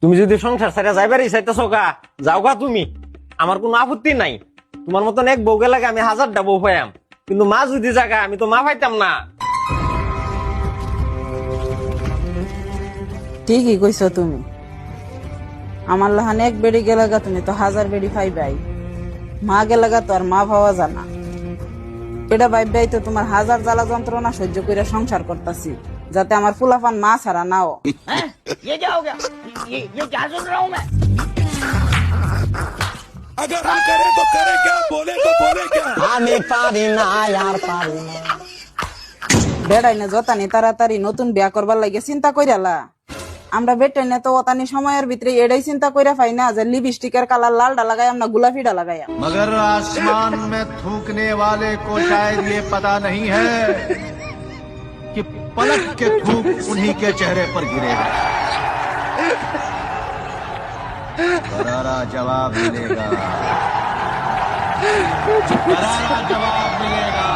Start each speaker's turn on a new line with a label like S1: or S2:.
S1: তুমি যদি সংসার ছেড়ে যাইবারই চাইতেছো গা, যাও গা তুমি, আমার কোনো আপত্তি নাই। তোমার মতন এক বউকে লাগে আমি 1000টা বউ পাইয়াম, কিন্তু মা যদি জাগা আমি তো মা পাইতাম না।
S2: ঠিকই কইছো তুমি। আমার লাহান এক বেড়ি গেলাগা তুমি তো 1000 বেড়ি পাইবাই। মা গেলাগা তো আর মা পাওয়া জানা। এটা ভাইবাই তো তোমার 1000 জ্বালা যন্ত্রণা সহ্য করে সংসার করতাছি, যাতে আমার ফুলাফান মা ছাড়া নাও।
S3: ये क्या हो गया? ये क्या सुन रहा हूँ मैं?
S4: अगर हम करें तो करें क्या, बोले तो बोले क्या।
S1: আমি পারি না আর পারি না।
S2: বেড়াই না যতানি তাড়াতাড়ি নতুন বিয়া করবার লাগে চিন্তা কইরালা। আমরা বেটাই না তো অতানি সময়ের ভিতরে এটাই চিন্তা কইরা পাই না যে লিপস্টিকের কালার লালটা লাগাই আমরা গোলাপিটা লাগাই।
S5: मगर आसमान में थूकने वाले को शायद ये पता नहीं है कि पलक के थूक उन्हीं के चेहरे पर गिरेगा। करारा जवाब मिलेगा, करारा जवाब मिलेगा।